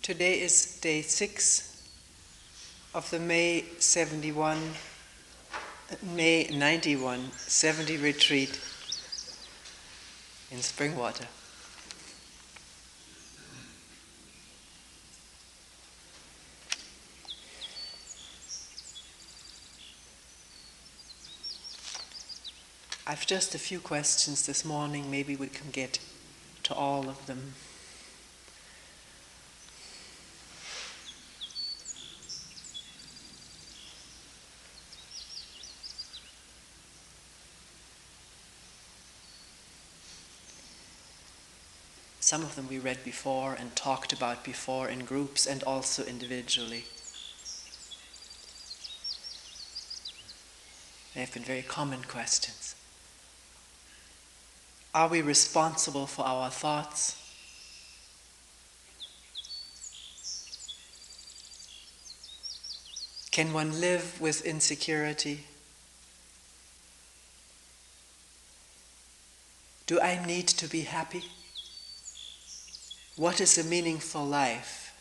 Today is day 6 of the May 91 70 retreat in Springwater. I've just a few questions this morning, maybe we can get to all of them. Some of them we read before and talked about before in groups and also individually. They have been very common questions. Are we responsible for our thoughts? Can one live with insecurity? Do I need to be happy? What is a meaningful life?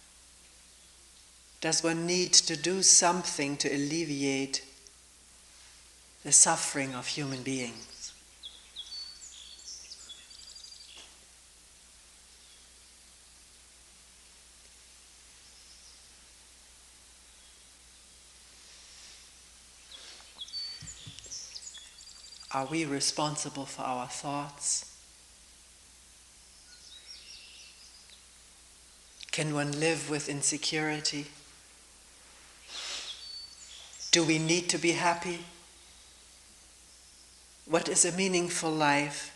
Does one need to do something to alleviate the suffering of human beings? Are we responsible for our thoughts? Can one live with insecurity? Do we need to be happy? What is a meaningful life?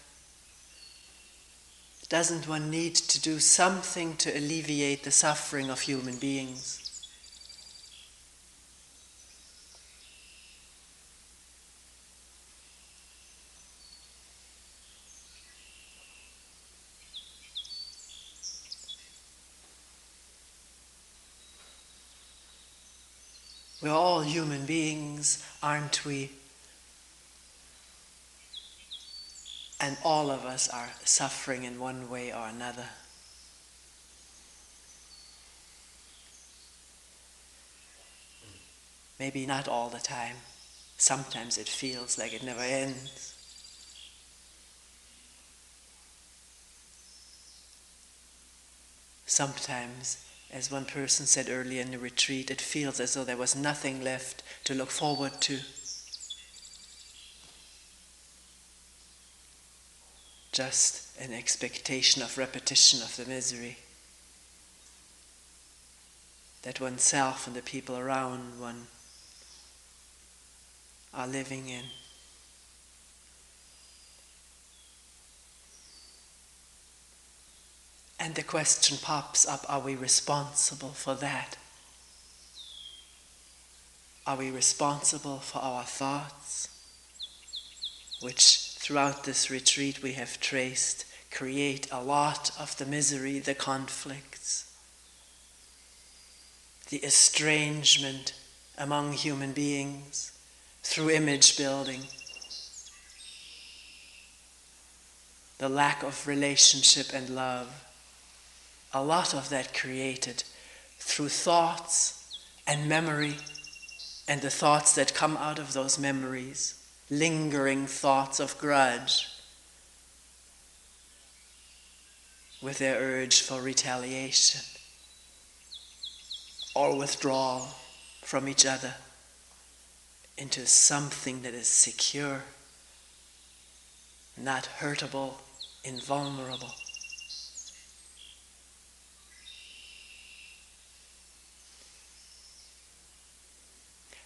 Doesn't one need to do something to alleviate the suffering of human beings? We're all human beings, aren't we? And all of us are suffering in one way or another. Maybe not all the time. Sometimes it feels like it never ends. Sometimes, as one person said earlier in the retreat, it feels as though there was nothing left to look forward to. Just an expectation of repetition of the misery that oneself and the people around one are living in. And the question pops up, are we responsible for that? Are we responsible for our thoughts, which throughout this retreat we have traced, create a lot of the misery, the conflicts, the estrangement among human beings through image building, the lack of relationship and love. A lot of that created through thoughts and memory and the thoughts that come out of those memories, lingering thoughts of grudge with their urge for retaliation or withdrawal from each other into something that is secure, not hurtable, invulnerable.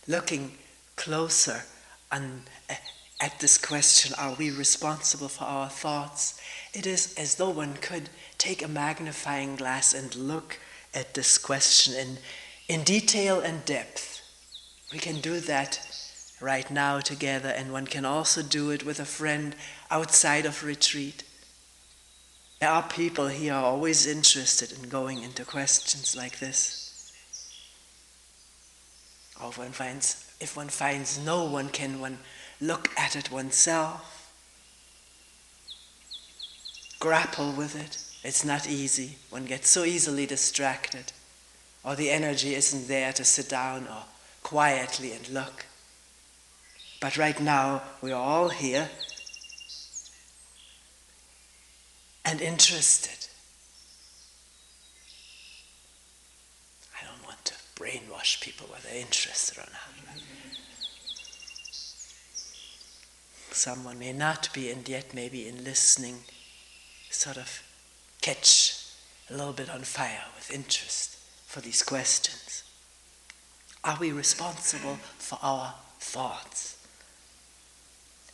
Looking closer at this question, are we responsible for our thoughts? It is as though one could take a magnifying glass and look at this question in detail and depth. We can do that right now together, and one can also do it with a friend outside of retreat. There are people here always interested in going into questions like this. Or if one finds no one, can one look at it oneself? Grapple with it. It's not easy. One gets so easily distracted. or the energy isn't there to sit down or quietly and look. But right now, we're all here and interested. I don't want to brainwash people whether they're interested or not. Someone may not be, and yet maybe in listening, sort of catch a little bit on fire with interest for these questions. Are we responsible for our thoughts?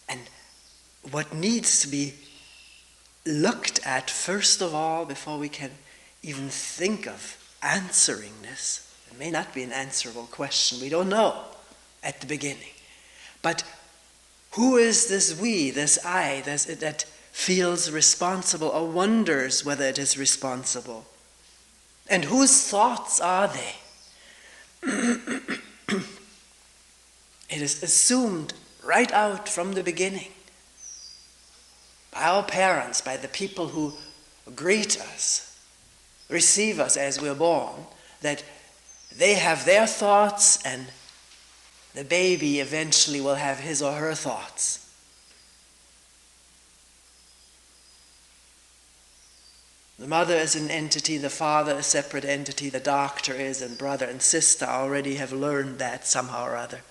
And what needs to be looked at first of all before we can even think of answering this, it may not be an answerable question, we don't know at the beginning, but who is this we, this I, that feels responsible or wonders whether it is responsible? And whose thoughts are they? It is assumed right out from the beginning by our parents, by the people who greet us, receive us as we're born, that they have their thoughts and the baby eventually will have his or her thoughts. The mother is an entity, the father a separate entity, the doctor is, and brother and sister already have learned that somehow or other.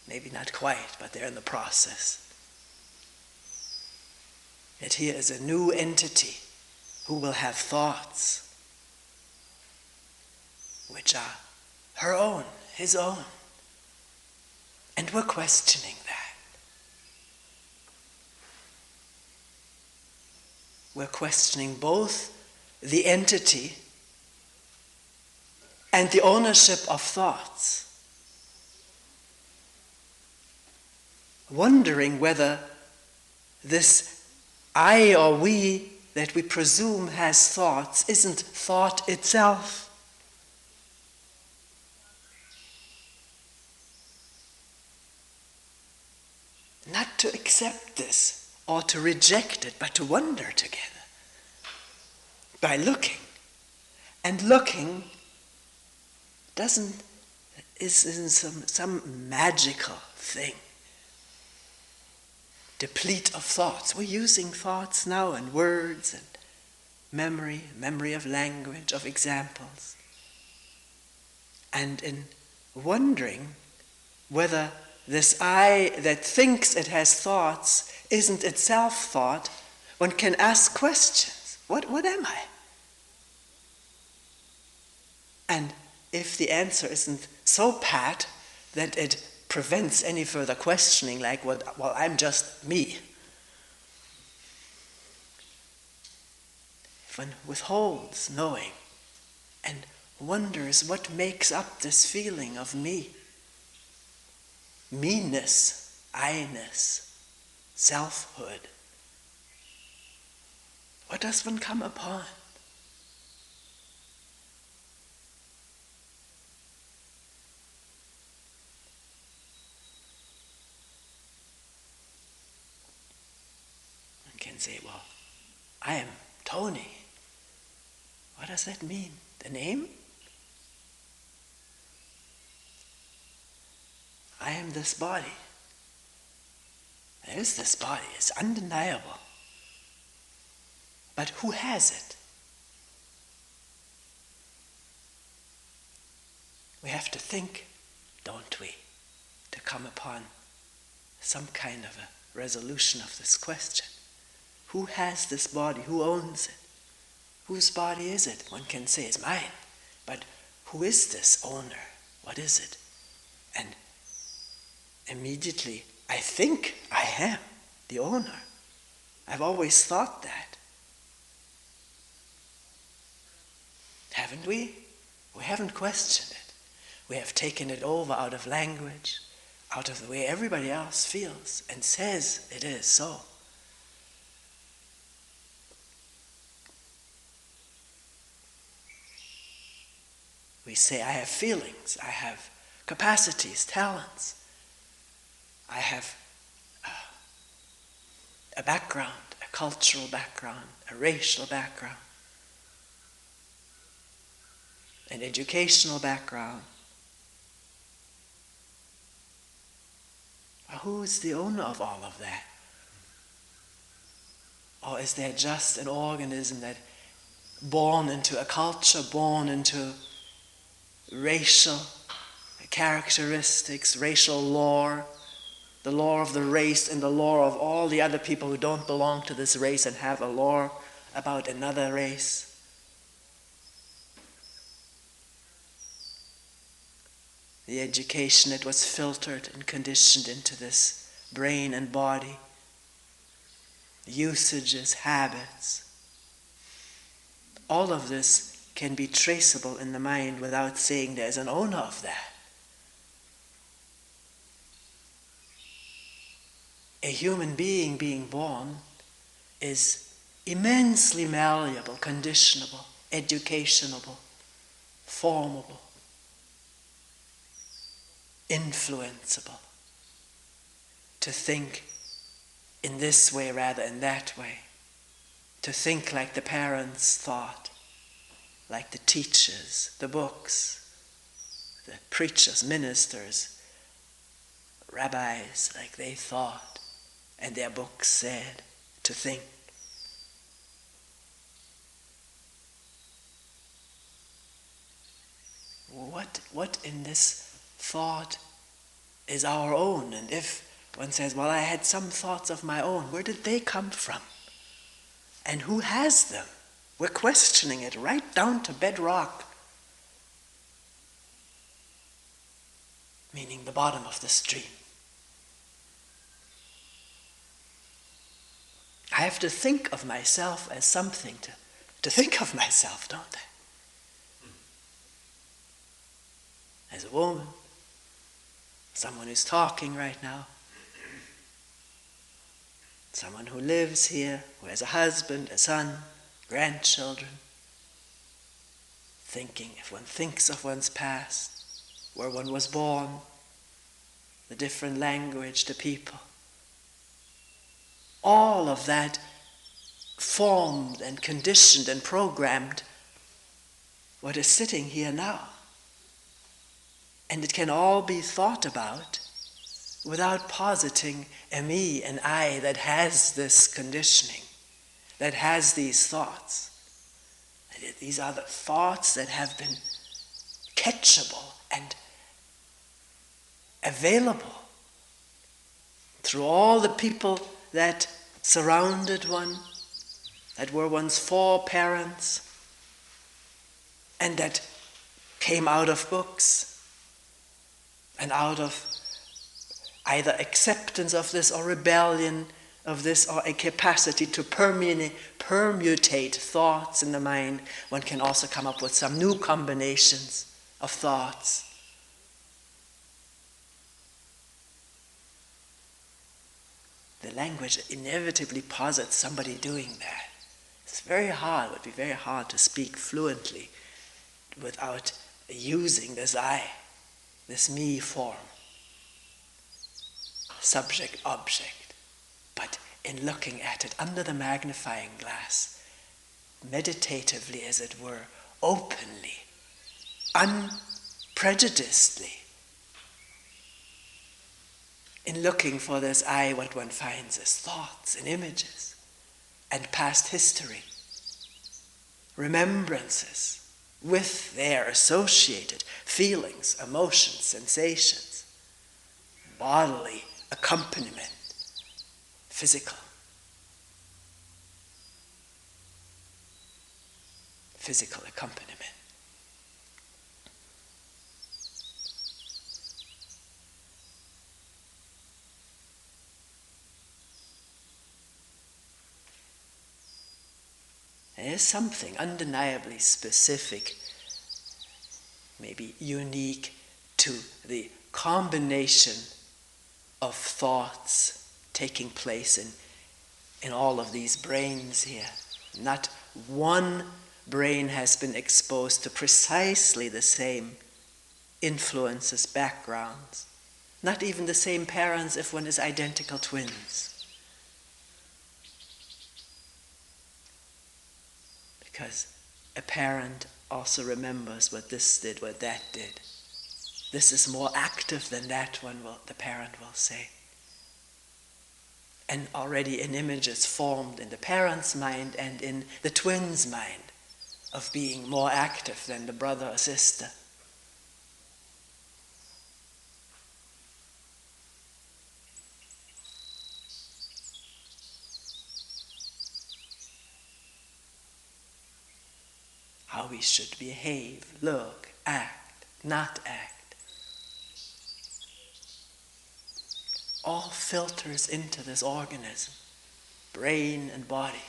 Maybe not quite, but they're in the process. Yet here is a new entity who will have thoughts which are her own, his own. And we're questioning that. We're questioning both the entity and the ownership of thoughts. Wondering whether this I or we that we presume has thoughts isn't thought itself. Not to accept this or to reject it, but to wonder together by looking. And looking isn't some magical thing. Deplete of thoughts. We're using thoughts now and words and memory of language, of examples. And in wondering whether this I that thinks it has thoughts isn't itself thought, one can ask questions. What am I? And if the answer isn't so pat that it prevents any further questioning, like, well, I'm just me. If one withholds knowing and wonders what makes up this feeling of me, me-ness, I-ness, selfhood, what does one come upon? One can say, well, I am Toni. What does that mean? The name? I am this body. There is this body, it's undeniable. But who has it? We have to think, don't we, to come upon some kind of a resolution of this question. Who has this body? Who owns it? Whose body is it? One can say it's mine, but who is this owner? What is it? And immediately, I think I am the owner. I've always thought that. Haven't we? We haven't questioned it. We have taken it over out of language, out of the way everybody else feels and says it is so. We say, I have feelings, I have capacities, talents. I have a background, a cultural background, a racial background. an educational background. Who's the owner of all of that? Or is there just an organism that born into a culture, born into racial characteristics, racial lore, the lore of the race and the lore of all the other people who don't belong to this race and have a lore about another race? The education that was filtered and conditioned into this brain and body, usages, habits, all of this can be traceable in the mind without saying there's an owner of that. A human being being born is immensely malleable, conditionable, educationable, formable, influenceable, to think in this way rather than that way, to think like the parents thought, like the teachers, the books, the preachers, ministers, rabbis, like they thought and their books said to think. What in this thought is our own? And if one says, well, I had some thoughts of my own, where did they come from? And who has them? We're questioning it right down to bedrock, meaning the bottom of the stream. I have to think of myself as something to think of myself, don't I? As a woman, someone who's talking right now, someone who lives here, who has a husband, a son, grandchildren, thinking, if one thinks of one's past, where one was born, the different language, the people, all of that formed and conditioned and programmed what is sitting here now. And it can all be thought about without positing a me, an I that has this conditioning, that has these thoughts. These are the thoughts that have been catchable and available through all the people that surrounded one, that were one's foreparents, and that came out of books and out of either acceptance of this or rebellion of this or a capacity to permutate thoughts in the mind. One can also come up with some new combinations of thoughts. The language inevitably posits somebody doing that. It's very hard, it would be very hard to speak fluently without using this I, this me form. Subject, object. But in looking at it under the magnifying glass, meditatively as it were, openly, unprejudicedly, in looking for this I, what one finds is thoughts and images and past history, remembrances with their associated feelings, emotions, sensations, bodily accompaniment, physical accompaniment. There is something undeniably specific, maybe unique to the combination of thoughts taking place in all of these brains here. Not one brain has been exposed to precisely the same influences, backgrounds. Not even the same parents if one is identical twins. Because a parent also remembers what this did, what that did. This is more active than that one, the parent will say. And already an image is formed in the parent's mind and in the twin's mind of being more active than the brother or sister. How we should behave, look, act, not act. All filters into this organism, brain and body,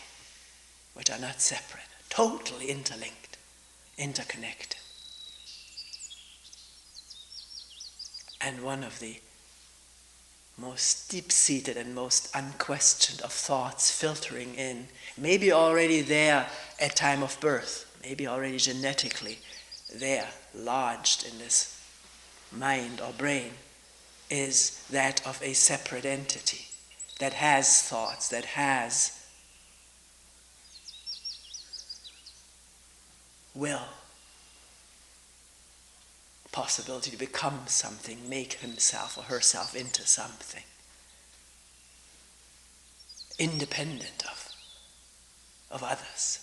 which are not separate, totally interlinked, interconnected. And one of the most deep-seated and most unquestioned of thoughts filtering in, maybe already there at time of birth, maybe already genetically there, lodged in this mind or brain, is that of a separate entity that has thoughts, that has will, possibility to become something, make himself or herself into something, independent of others.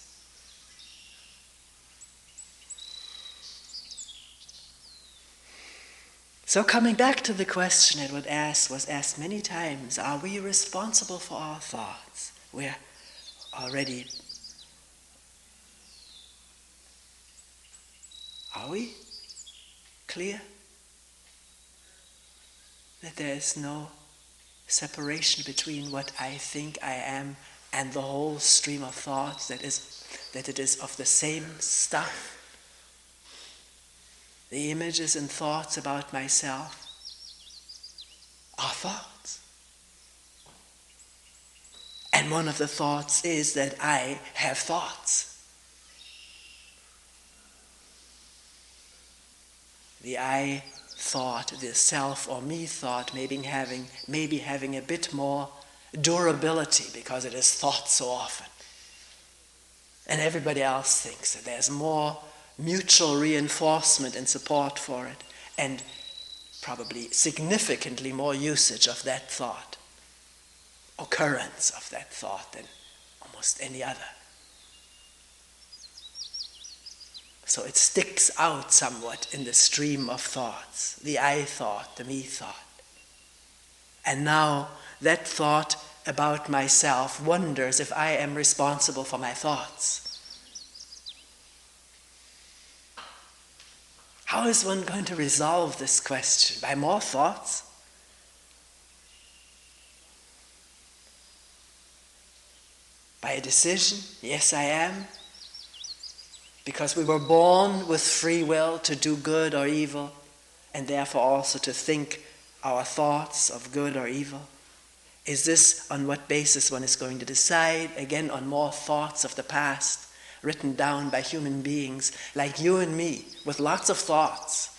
So coming back to the question that was asked many times, are we responsible for our thoughts? We're already, are we clear that there is no separation between what I think I am and the whole stream of thoughts, that it is of the same stuff? The images and thoughts about myself are thoughts. And one of the thoughts is that I have thoughts. The I thought, the self or me thought, maybe having a bit more durability because it is thought so often. And everybody else thinks that there's more mutual reinforcement and support for it, and probably significantly more usage of that thought, occurrence of that thought than almost any other. So it sticks out somewhat in the stream of thoughts, the I thought, the me thought. And now that thought about myself wonders if I am responsible for my thoughts. How is one going to resolve this question? By more thoughts? By a decision? Yes, I am. Because we were born with free will to do good or evil, and therefore also to think our thoughts of good or evil. Is this on what basis one is going to decide? Again, on more thoughts of the past, written down by human beings like you and me, with lots of thoughts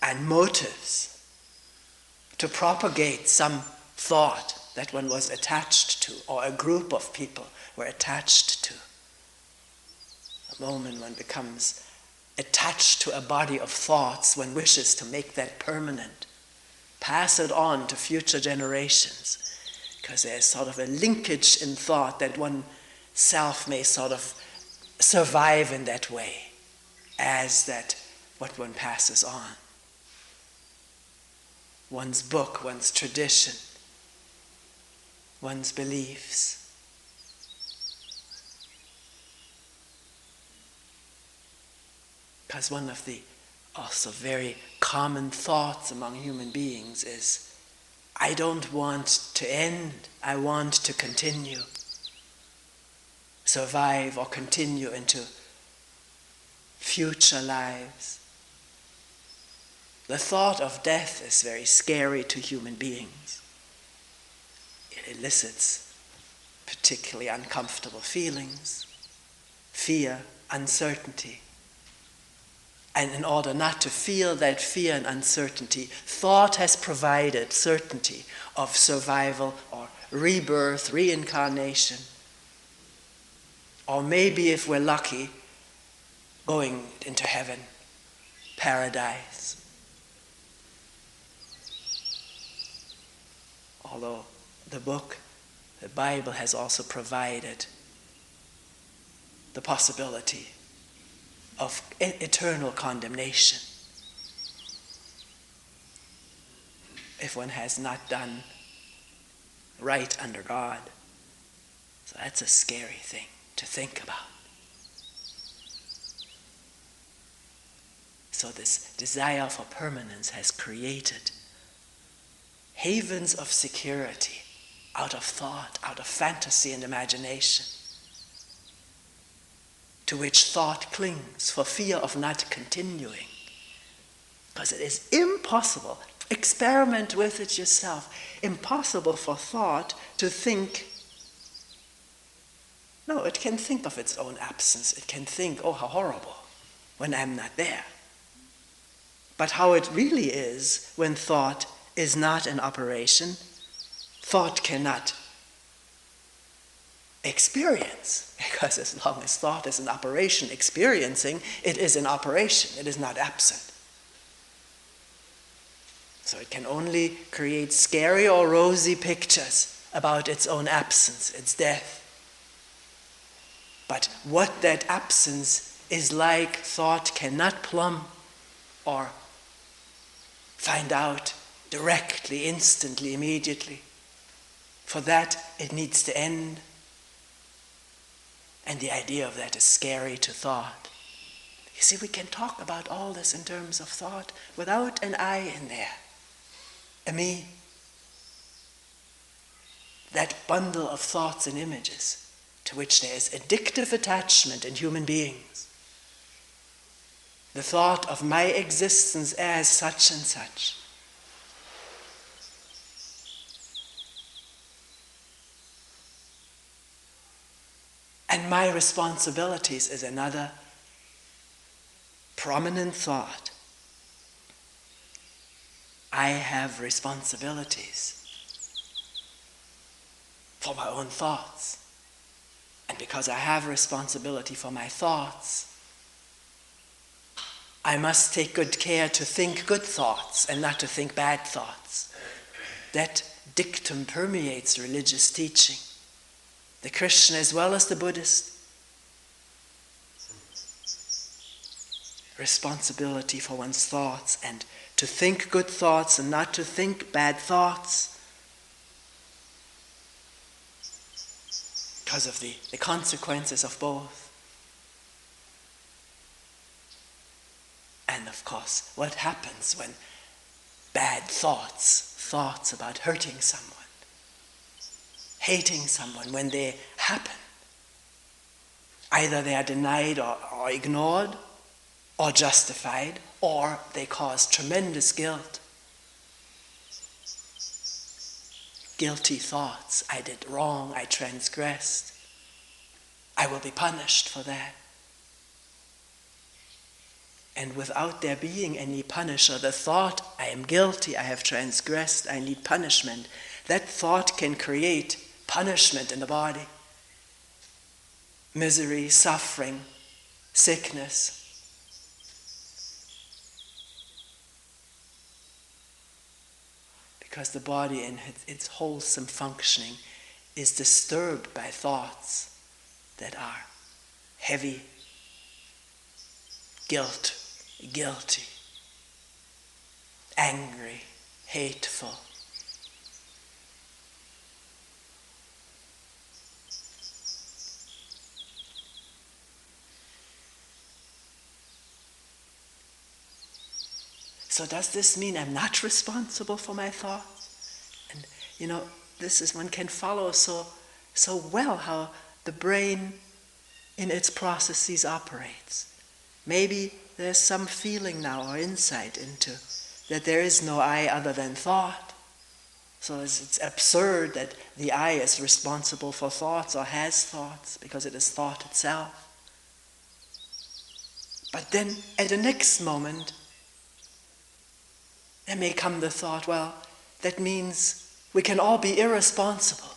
and motives to propagate some thought that one was attached to, or a group of people were attached to. The moment one becomes attached to a body of thoughts, one wishes to make that permanent, pass it on to future generations, because there's sort of a linkage in thought that one self may sort of survive in that way, as that what one passes on. One's book, one's tradition, one's beliefs. Because one of the also very common thoughts among human beings is, I don't want to end, I want to continue. Survive or continue into future lives. The thought of death is very scary to human beings. It elicits particularly uncomfortable feelings, fear, uncertainty. And in order not to feel that fear and uncertainty, thought has provided certainty of survival or rebirth, reincarnation. Or maybe, if we're lucky, going into heaven, paradise. Although the Bible has also provided the possibility of eternal condemnation if one has not done right under God. So that's a scary thing to think about. So this desire for permanence has created havens of security out of thought, out of fantasy and imagination, to which thought clings for fear of not continuing. Because it is impossible, experiment with it yourself, impossible for thought to think. No, it can think of its own absence. It can think, oh, how horrible, when I'm not there. But how it really is when thought is not in operation, thought cannot experience. Because as long as thought is in operation, experiencing, it is in operation. It is not absent. So it can only create scary or rosy pictures about its own absence, its death. But what that absence is like, thought cannot plumb or find out directly, instantly, immediately. For that, it needs to end. And the idea of that is scary to thought. You see, we can talk about all this in terms of thought without an I in there. A me. That bundle of thoughts and images to which there is addictive attachment in human beings. The thought of my existence as such and such. And my responsibilities is another prominent thought. I have responsibilities for my own thoughts. And because I have responsibility for my thoughts, I must take good care to think good thoughts and not to think bad thoughts. That dictum permeates religious teaching, the Christian as well as the Buddhist. Responsibility for one's thoughts, and to think good thoughts and not to think bad thoughts. Because of the consequences of both. And of course, what happens when bad thoughts about hurting someone, hating someone, when they happen, either they are denied or ignored, or justified, or they cause tremendous guilt. Guilty thoughts, I did wrong, I transgressed. I will be punished for that. And without there being any punisher, the thought, I am guilty, I have transgressed, I need punishment, that thought can create punishment in the body. Misery, suffering, sickness. Because the body in its wholesome functioning is disturbed by thoughts that are heavy, guilty, angry, hateful. So does this mean I'm not responsible for my thoughts? And this is, one can follow so well how the brain in its processes operates. Maybe there's some feeling now or insight into that there is no I other than thought. So it's absurd that the I is responsible for thoughts or has thoughts because it is thought itself. But then at the next moment, there may come the thought, well, that means we can all be irresponsible.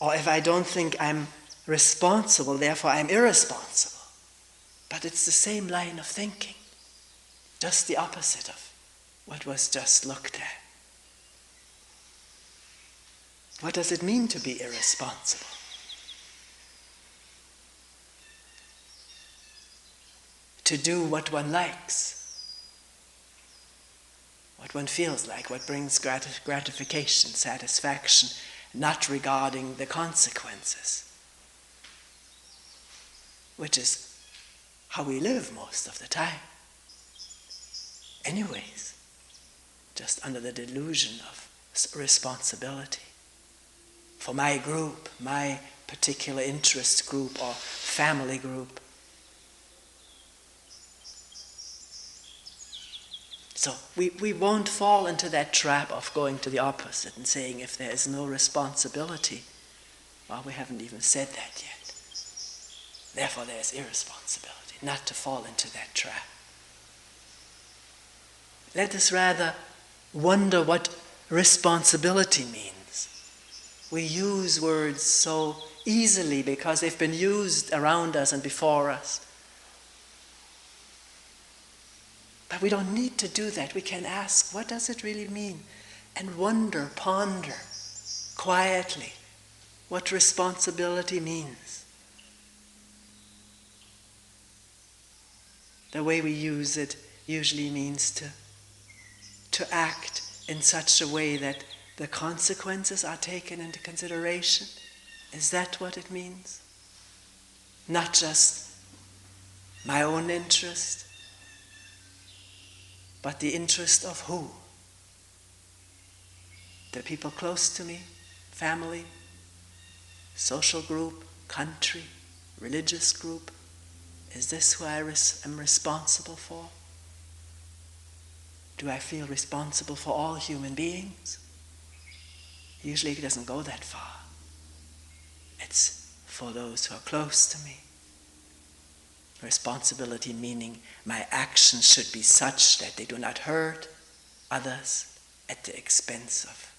Or if I don't think I'm responsible, therefore I'm irresponsible. But it's the same line of thinking, just the opposite of what was just looked at. What does it mean to be irresponsible? To do what one likes, what one feels like, what brings gratification, satisfaction, not regarding the consequences, which is how we live most of the time. Anyways, just under the delusion of responsibility. For my group, my particular interest group or family group. So we won't fall into that trap of going to the opposite and saying if there is no responsibility, well, we haven't even said that yet. Therefore there is irresponsibility, not to fall into that trap. Let us rather wonder what responsibility means. We use words so easily because they've been used around us and before us. But we don't need to do that. We can ask, what does it really mean? And wonder, ponder, quietly, what responsibility means. The way we use it usually means to act in such a way that the consequences are taken into consideration. Is that what it means? Not just my own interest, but the interest of who? The people close to me, family, social group, country, religious group. Is this who I am responsible for? Do I feel responsible for all human beings? Usually it doesn't go that far. It's for those who are close to me. Responsibility meaning my actions should be such that they do not hurt others at the expense of,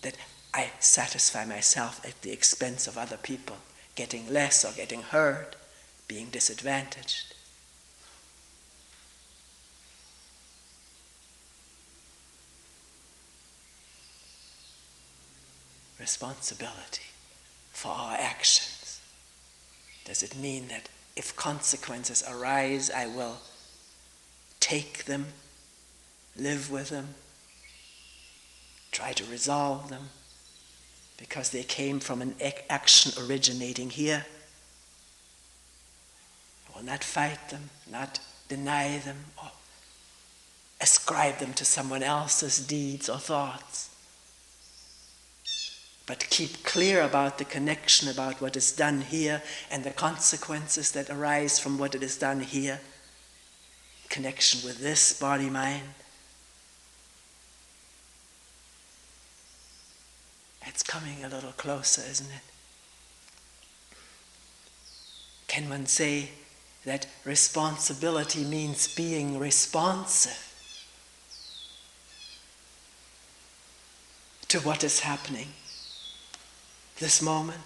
that I satisfy myself at the expense of other people, getting less or getting hurt, being disadvantaged. Responsibility for our actions. Does it mean that if consequences arise, I will take them, live with them, try to resolve them, because they came from an action originating here? I will not fight them, not deny them, or ascribe them to someone else's deeds or thoughts. But keep clear about the connection about what is done here and the consequences that arise from what it is done here. Connection with this body-mind. It's coming a little closer, isn't it? Can one say that responsibility means being responsive to what is happening this moment?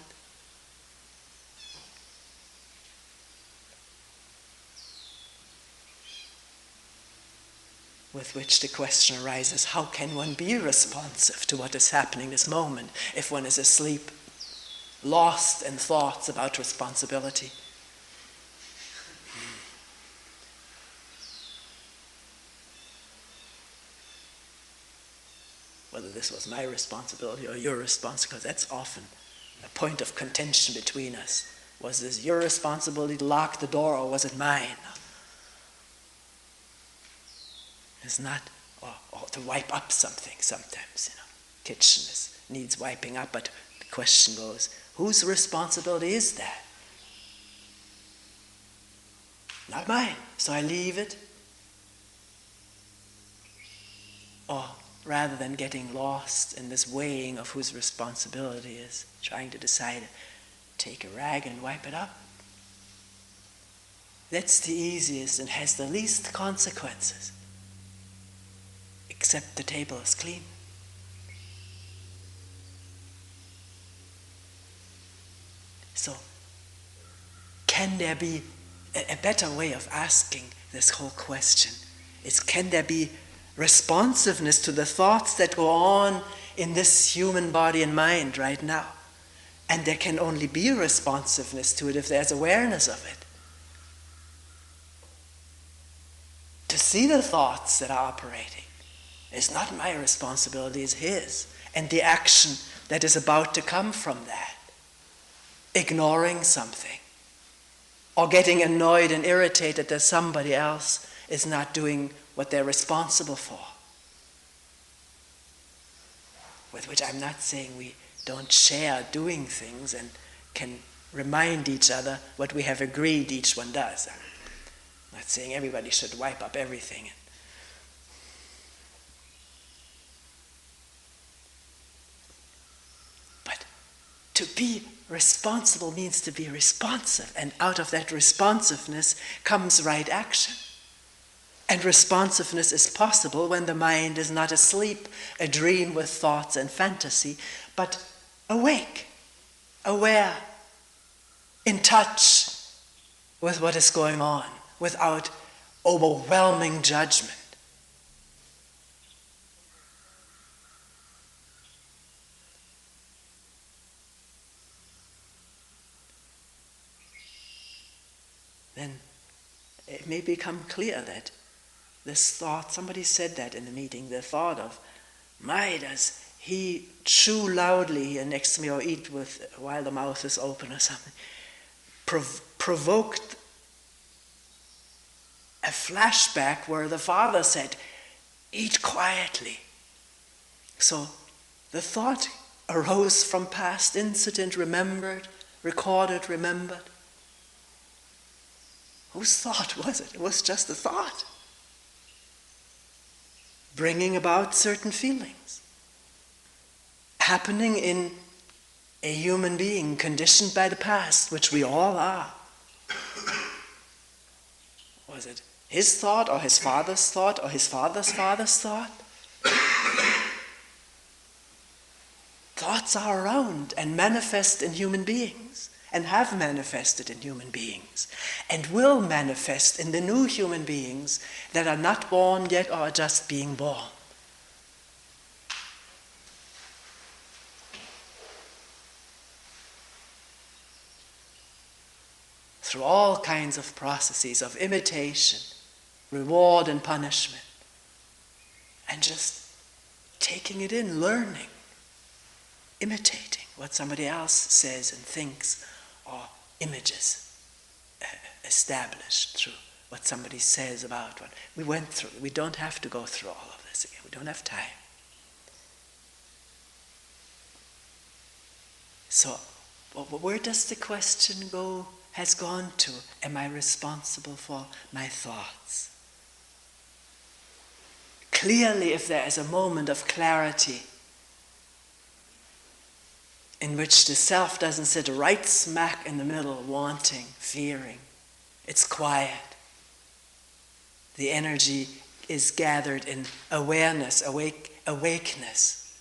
With which the question arises, how can one be responsive to what is happening this moment if one is asleep, lost in thoughts about responsibility? Whether this was my responsibility or your responsibility, because that's often a point of contention between us. Was this your responsibility to lock the door, or was it mine? It's not, or to wipe up something sometimes, Kitchen needs wiping up, but the question goes, whose responsibility is that? Not mine, so I leave it. Or rather than getting lost in this weighing of whose responsibility is, trying to decide, take a rag and wipe it up. That's the easiest and has the least consequences, except the table is clean. So, can there be a better way of asking this whole question? Can there be responsiveness to the thoughts that go on in this human body and mind right now? And there can only be responsiveness to it if there's awareness of it. To see the thoughts that are operating is not my responsibility, it's his. And the action that is about to come from that. Ignoring something. Or getting annoyed and irritated that somebody else is not doing what they're responsible for. With which I'm not saying we don't share doing things and can remind each other what we have agreed each one does. I'm not saying everybody should wipe up everything. But to be responsible means to be responsive, and out of that responsiveness comes right action. And responsiveness is possible when the mind is not asleep, a dream with thoughts and fantasy, but awake, aware, in touch with what is going on, without overwhelming judgment. Then it may become clear that this thought, somebody said that in the meeting, the thought of, my, does he chew loudly here next to me or eat while the mouth is open or something, provoked a flashback where the father said, eat quietly. So the thought arose from past incident, remembered, recorded, remembered. Whose thought was it? It was just a thought, bringing about certain feelings, happening in a human being conditioned by the past, which we all are. Was it his thought or his father's thought or his father's father's thought? Thoughts are around and manifest in human beings, and have manifested in human beings, and will manifest in the new human beings that are not born yet or are just being born. Through all kinds of processes of imitation, reward and punishment, and just taking it in, learning, imitating what somebody else says and thinks, or images established through what somebody says about what we went through. We don't have to go through all of this again. We don't have time. So, where does the question go? Has gone to, am I responsible for my thoughts? Clearly, if there is a moment of clarity in which the self doesn't sit right smack in the middle, wanting, fearing, it's quiet. The energy is gathered in awareness, awakeness.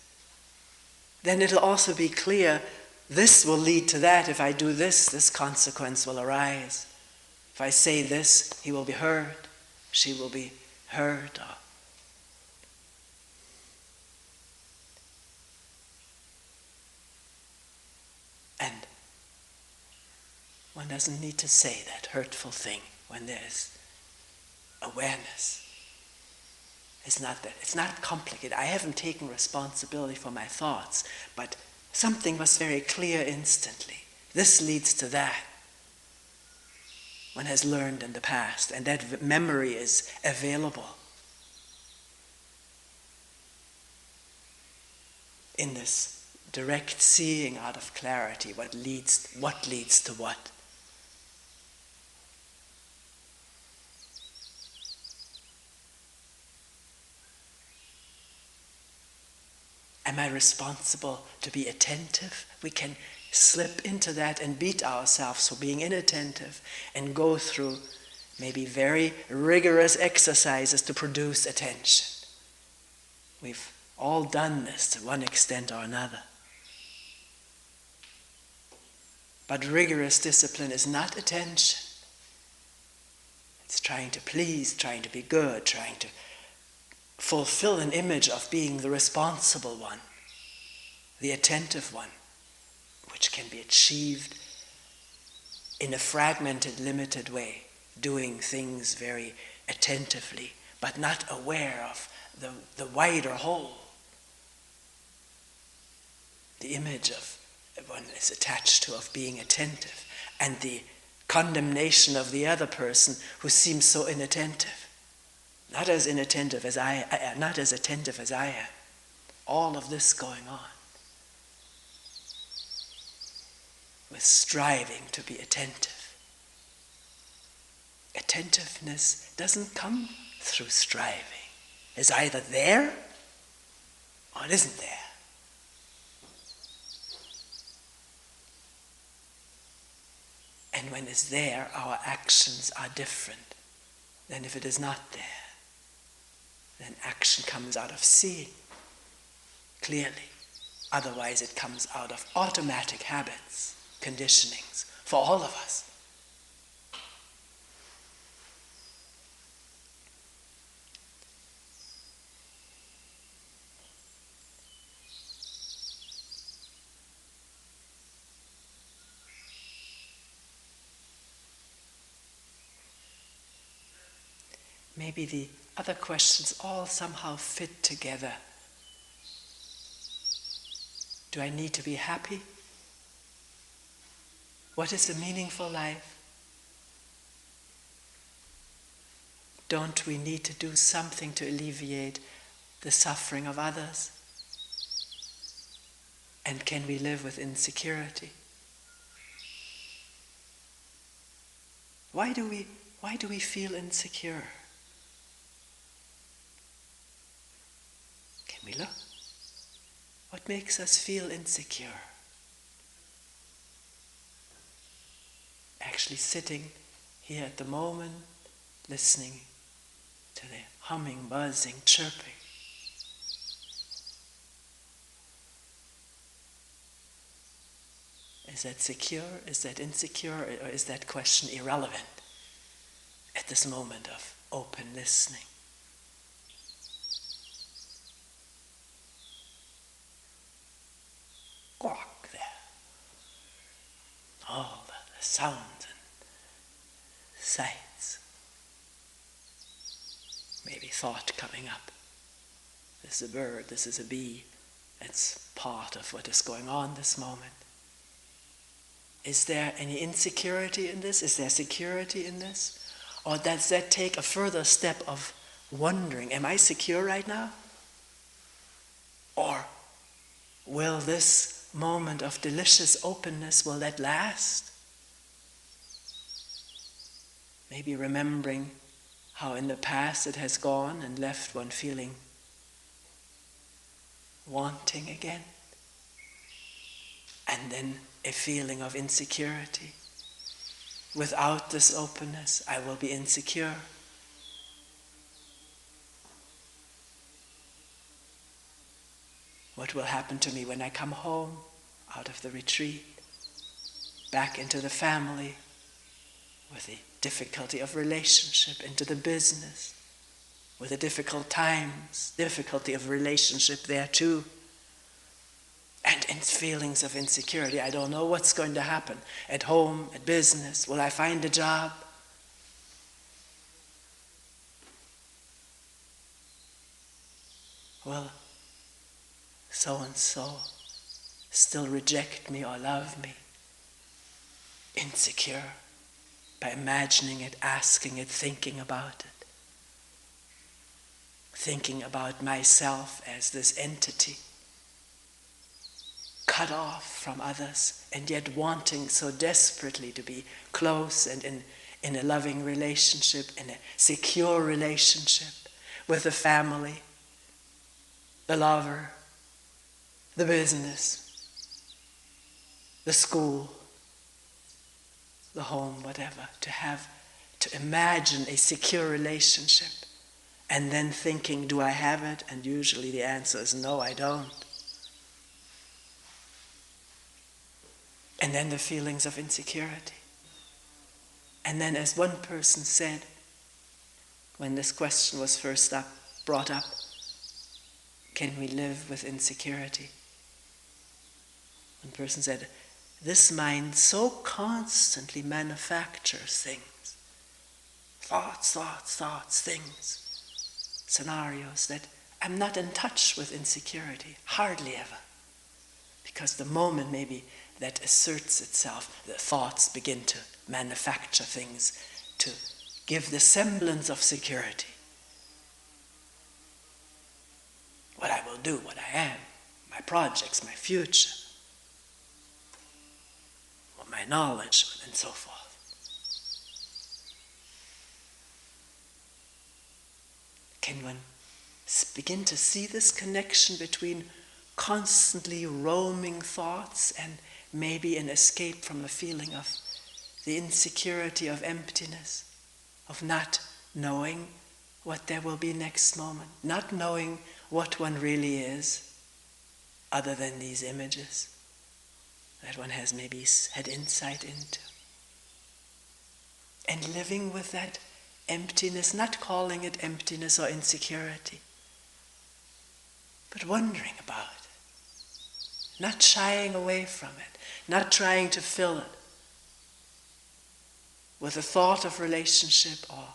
Then it'll also be clear, this will lead to that. If I do this, this consequence will arise. If I say this, he will be heard, she will be heard. And one doesn't need to say that hurtful thing when there's awareness. It's not that. It's not complicated. I haven't taken responsibility for my thoughts, but something was very clear instantly. This leads to that. One has learned in the past, and that memory is available in this direct seeing out of clarity, what leads to what. Am I responsible to be attentive? We can slip into that and beat ourselves for being inattentive and go through maybe very rigorous exercises to produce attention. We've all done this to one extent or another. But rigorous discipline is not attention. It's trying to please, trying to be good, trying to fulfill an image of being the responsible one, the attentive one, which can be achieved in a fragmented, limited way, doing things very attentively, but not aware of the wider whole. The image of one is attached to of being attentive, and the condemnation of the other person who seems so inattentive, not as attentive as I am. All of this going on with striving to be attentive. Attentiveness doesn't come through striving. It's either there or it isn't there. And when it's there, our actions are different than if it is not there. Then action comes out of seeing clearly. Otherwise it comes out of automatic habits, conditionings, for all of us. Maybe the other questions all somehow fit together. Do I need to be happy? What is a meaningful life? Don't we need to do something to alleviate the suffering of others? And can we live with insecurity? Why do we feel insecure? Can we look? What makes us feel insecure? Actually sitting here at the moment, listening to the humming, buzzing, chirping. Is that secure? Is that insecure? Or is that question irrelevant at this moment of open listening? Walk there. All the sounds and sights. Maybe thought coming up. This is a bird, this is a bee. It's part of what is going on this moment. Is there any insecurity in this? Is there security in this? Or does that take a further step of wondering, am I secure right now? Or will this moment of delicious openness, will that last? Maybe remembering how in the past it has gone and left one feeling wanting again. And then a feeling of insecurity. Without this openness, I will be insecure. What will happen to me when I come home out of the retreat, back into the family, with the difficulty of relationship, into the business, with the difficult times, difficulty of relationship there too. And in feelings of insecurity, I don't know what's going to happen at home, at business. Will I find a job? Will so-and-so still reject me or love me? Insecure by imagining it, asking it, thinking about it. Thinking about myself as this entity, cut off from others, and yet wanting so desperately to be close and in a loving relationship, in a secure relationship with the family, the lover, the business, the school, the home, whatever, to imagine a secure relationship, and then thinking, do I have it? And usually the answer is no, I don't. And then the feelings of insecurity. And then, as one person said, when this question was first brought up, can we live with insecurity? One person said, this mind so constantly manufactures things, thoughts, things, scenarios, that I'm not in touch with insecurity, hardly ever. Because the moment maybe that asserts itself, the thoughts begin to manufacture things to give the semblance of security. What I will do, what I am, my projects, my future, my knowledge, and so forth. Can one begin to see this connection between constantly roaming thoughts and maybe an escape from a feeling of the insecurity of emptiness, of not knowing what there will be next moment, not knowing what one really is, other than these images that one has maybe had insight into. And living with that emptiness, not calling it emptiness or insecurity, but wondering about it, not shying away from it, not trying to fill it with a thought of relationship or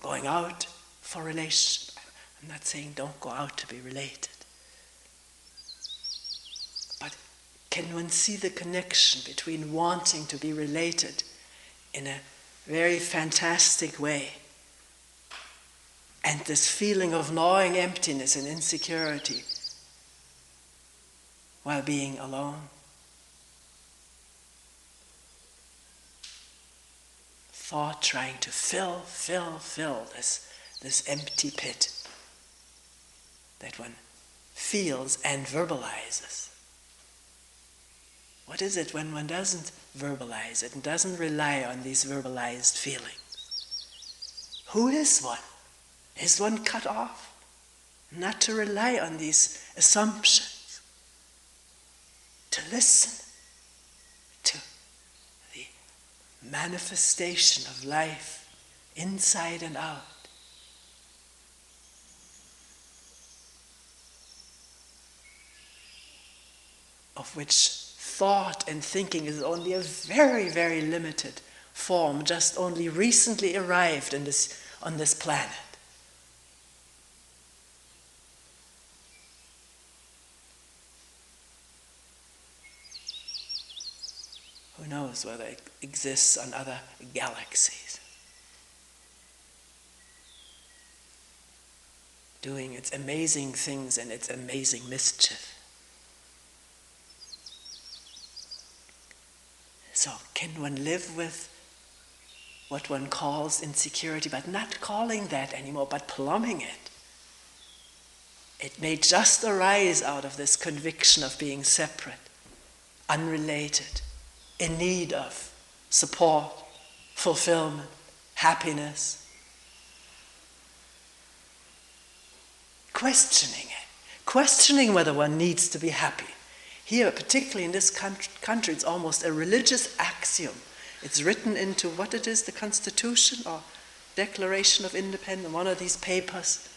going out for relationship. I'm not saying don't go out to be related. But can one see the connection between wanting to be related in a very fantastic way and this feeling of gnawing emptiness and insecurity while being alone? Thought trying to fill this empty pit that one feels and verbalizes. What is it when one doesn't verbalize it and doesn't rely on these verbalized feelings? Who is one? Is one cut off? Not to rely on these assumptions, to listen to the manifestation of life inside and out. Of which thought and thinking is only a very, very limited form, just only recently arrived on this planet. Who knows whether it exists on other galaxies, doing its amazing things and its amazing mischief. So, can one live with what one calls insecurity, but not calling that anymore, but plumbing it? It may just arise out of this conviction of being separate, unrelated, in need of support, fulfillment, happiness. Questioning whether one needs to be happy. Here, particularly in this country, it's almost a religious axiom. It's written into what it is, the Constitution or Declaration of Independence, one of these papers,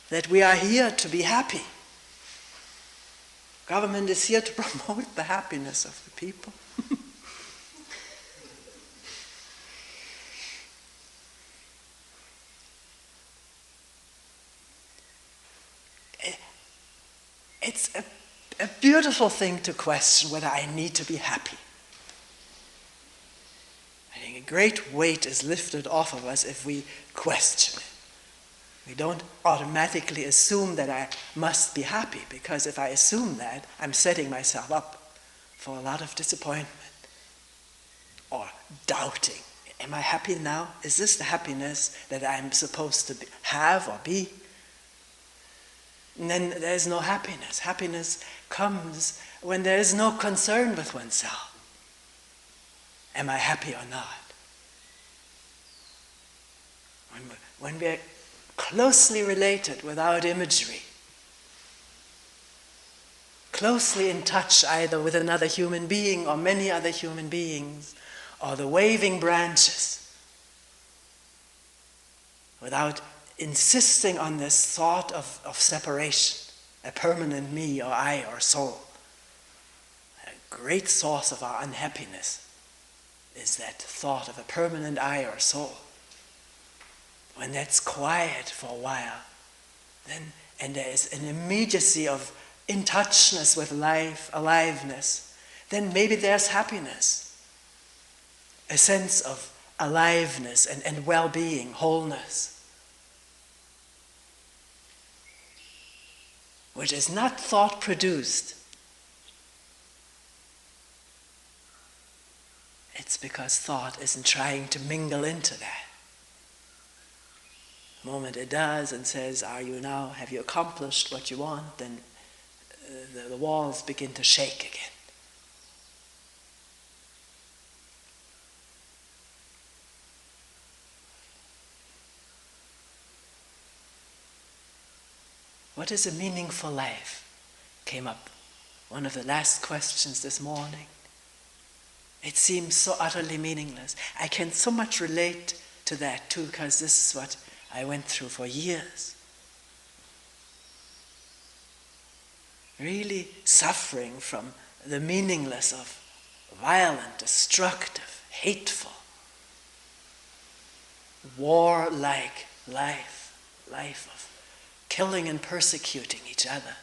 that we are here to be happy. Government is here to promote the happiness of the people. It's a beautiful thing to question whether I need to be happy. I think a great weight is lifted off of us if we question it. We don't automatically assume that I must be happy, because if I assume that, I'm setting myself up for a lot of disappointment or doubting. Am I happy now? Is this the happiness that I'm supposed to have or be? And then there's no happiness. Happiness comes when there is no concern with oneself. Am I happy or not? When we're closely related without imagery, closely in touch either with another human being or many other human beings, or the waving branches, without insisting on this thought of separation, a permanent me or I or soul. A great source of our unhappiness is that thought of a permanent I or soul. When that's quiet for a while, then, and there is an immediacy of in-touchness with life, aliveness, then maybe there's happiness, a sense of aliveness and well-being, wholeness, which is not thought-produced. It's because thought isn't trying to mingle into that. The moment it does and says, have you accomplished what you want, then the walls begin to shake again. What is a meaningful life? Came up one of the last questions this morning. It seems so utterly meaningless. I can so much relate to that too, because this is what I went through for years. Really suffering from the meaningless of violent, destructive, hateful, war-like life of killing and persecuting each other,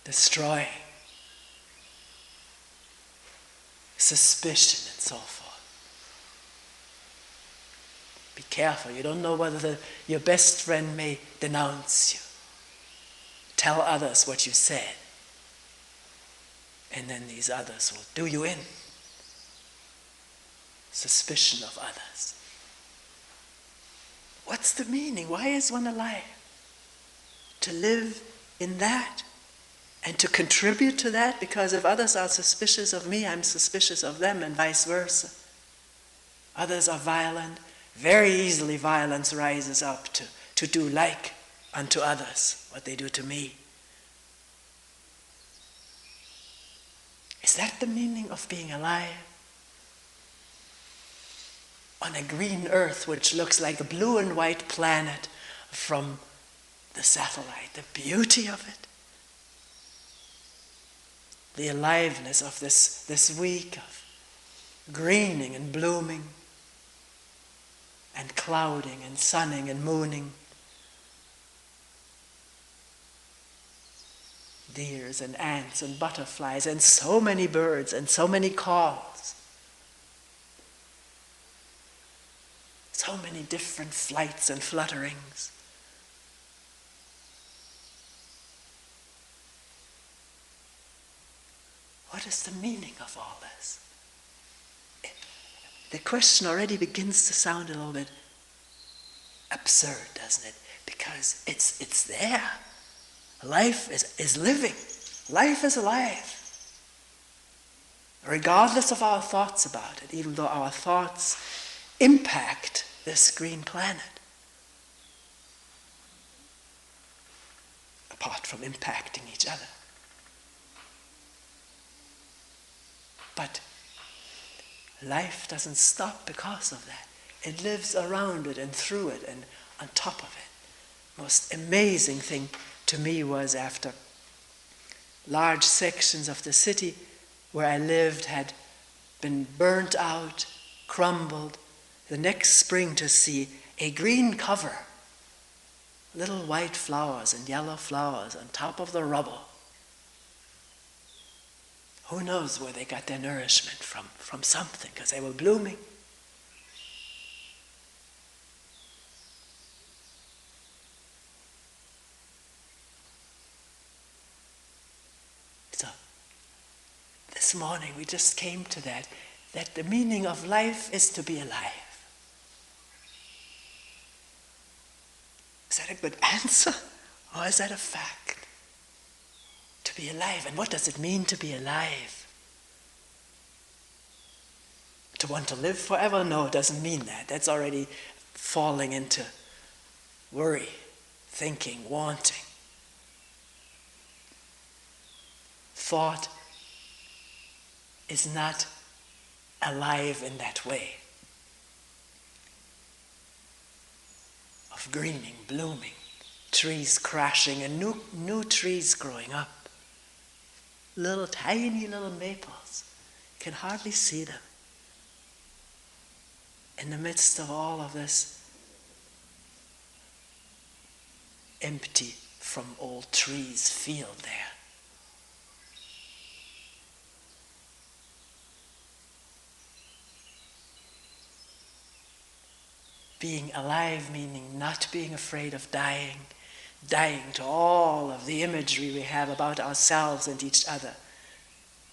destroying, suspicion and so forth. Be careful, you don't know whether your best friend may denounce you, tell others what you said, and then these others will do you in. Suspicion of others. What's the meaning? Why is one alive? To live in that and to contribute to that, because if others are suspicious of me, I'm suspicious of them, and vice versa. Others are violent. Very easily violence rises up to do like unto others what they do to me. Is that the meaning of being alive? On a green earth which looks like a blue and white planet from the satellite, the beauty of it. The aliveness of this week of greening and blooming and clouding and sunning and mooning. Deers and ants and butterflies and so many birds and so many calls. So many different flights and flutterings. What is the meaning of all this? The question already begins to sound a little bit absurd, doesn't it? Because it's there. Life is living. Life is alive. Regardless of our thoughts about it, even though our thoughts impact this green planet. Apart from impacting each other. But life doesn't stop because of that. It lives around it and through it and on top of it. Most amazing thing to me was after large sections of the city where I lived had been burnt out, crumbled, the next spring to see a green cover, little white flowers and yellow flowers on top of the rubble. Who knows where they got their nourishment from something, because they were blooming. So, this morning we just came to that the meaning of life is to be alive. Is that a good answer, or is that a fact? To be alive. And what does it mean to be alive? To want to live forever? No, it doesn't mean that. That's already falling into worry, thinking, wanting. thought is not alive in that way of greening, blooming, trees crashing and new trees growing up. Little tiny little maples. You can hardly see them. In the midst of all of this empty from old trees field there. Being alive meaning not being afraid of dying to all of the imagery we have about ourselves and each other,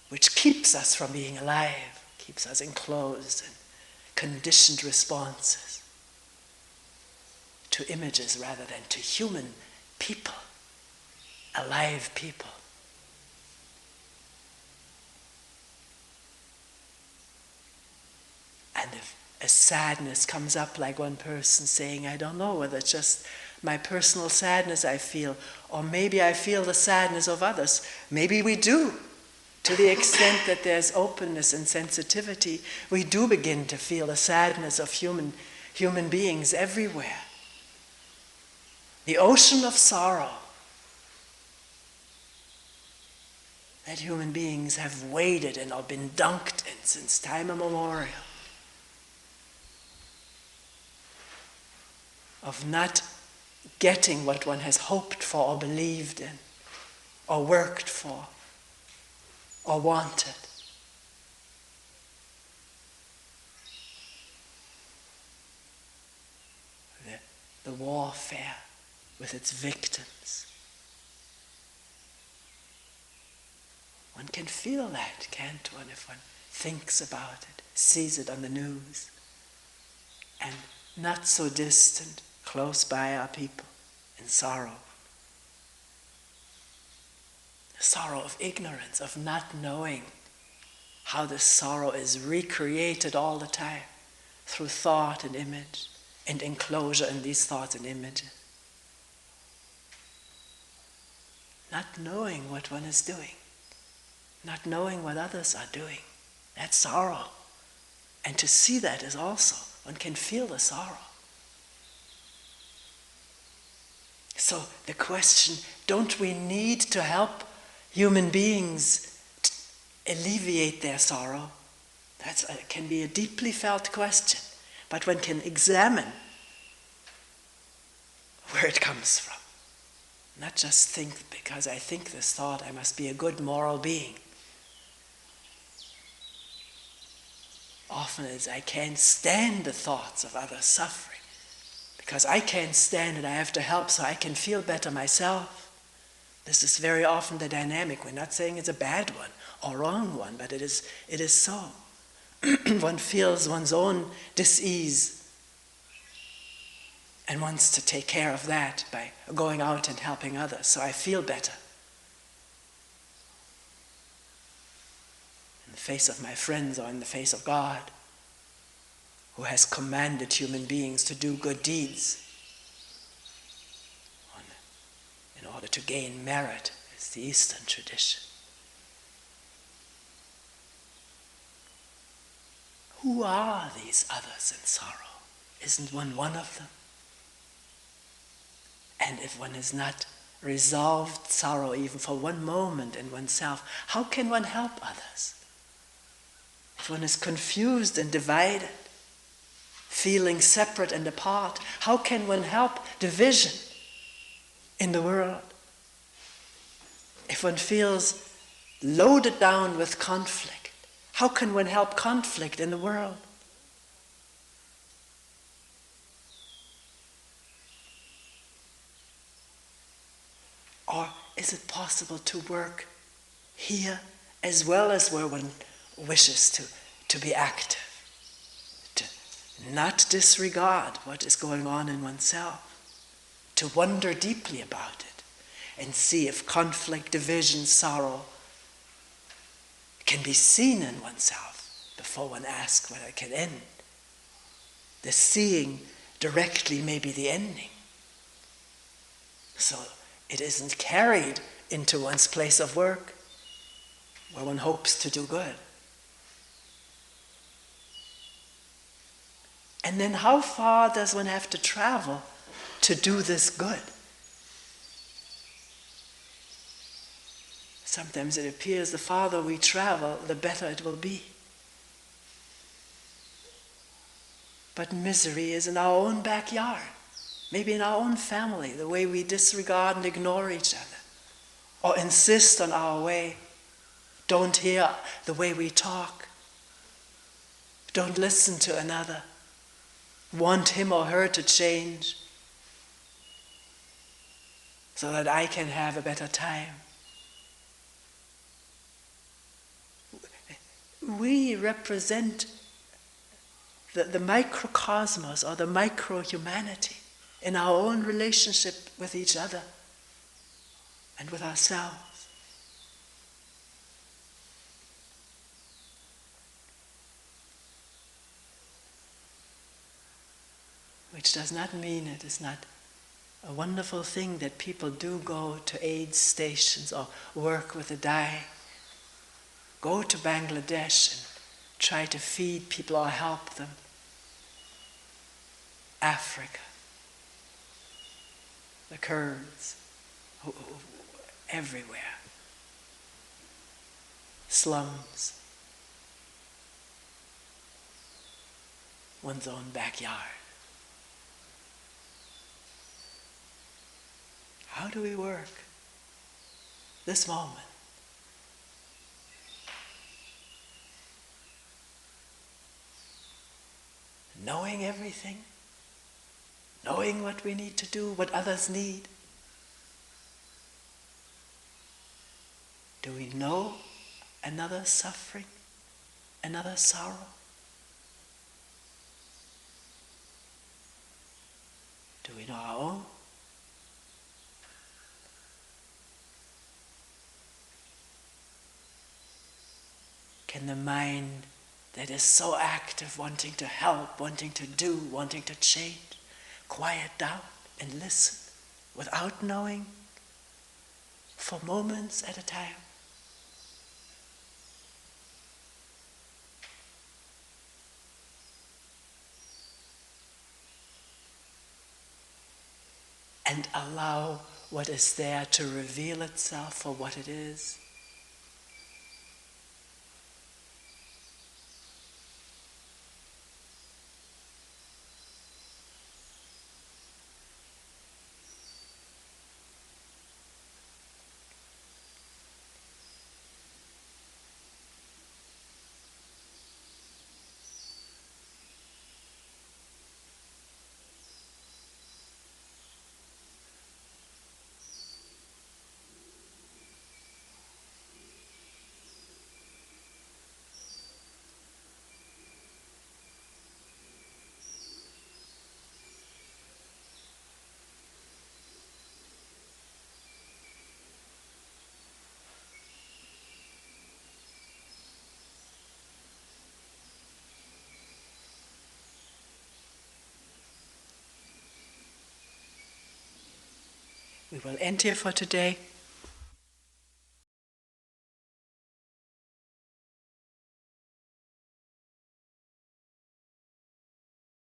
which keeps us from being alive, keeps us enclosed in conditioned responses to images rather than to human people, alive people. And if a sadness comes up, like one person saying, I don't know whether it's just my personal sadness I feel, or maybe I feel the sadness of others. Maybe we do. To the extent that there's openness and sensitivity, we do begin to feel the sadness of human beings everywhere. The ocean of sorrow that human beings have waded in or been dunked in since time immemorial. Of not getting what one has hoped for or believed in, or worked for, or wanted. The warfare with its victims. One can feel that, can't one, if one thinks about it, sees it on the news. And not so distant, close by are people in sorrow. The sorrow of ignorance, of not knowing how this sorrow is recreated all the time through thought and image and enclosure in these thoughts and images. Not knowing what one is doing, not knowing what others are doing. That's sorrow. And to see that is also, one can feel the sorrow. So the question, don't we need to help human beings alleviate their sorrow? That can be a deeply felt question, but one can examine where it comes from. Not just think, because I think this thought, I must be a good moral being. Often as I can't stand the thoughts of others suffering, because I can't stand it, I have to help so I can feel better myself. This is very often the dynamic. We're not saying it's a bad one or wrong one, but it is so. One feels one's own dis-ease and wants to take care of that by going out and helping others, so I feel better. In the face of my friends or in the face of God, who has commanded human beings to do good deeds in order to gain merit, is the Eastern tradition. Who are these others in sorrow? Isn't one of them? And if one has not resolved sorrow even for one moment in oneself, how can one help others? If one is confused and divided, feeling separate and apart, how can one help division in the world? If one feels loaded down with conflict, how can one help conflict in the world? Or is it possible to work here as well as where one wishes to be active? To not disregard what is going on in oneself, to wonder deeply about it and see if conflict, division, sorrow can be seen in oneself before one asks whether it can end. The seeing directly may be the ending. So it isn't carried into one's place of work. where one hopes to do good. And then how far does one have to travel to do this good? Sometimes it appears the farther we travel, the better it will be. But misery is in our own backyard, maybe in our own family, the way we disregard and ignore each other, or insist on our way, don't hear the way we talk, don't listen to another, want him or her to change so that I can have a better time. We represent the microcosmos or the micro-humanity in our own relationship with each other and with ourselves. Which does not mean it is not a wonderful thing that people do go to aid stations or work with the dying, go to Bangladesh and try to feed people or help them. Africa, the Kurds, everywhere. Slums, one's own backyard. How do we work this moment? Knowing everything, knowing what we need to do, what others need. Do we know another suffering, another sorrow? Do we know our own? Can the mind that is so active, wanting to help, wanting to do, wanting to change, quiet down and listen without knowing for moments at a time? And allow what is there to reveal itself for what it is. We will end here for today.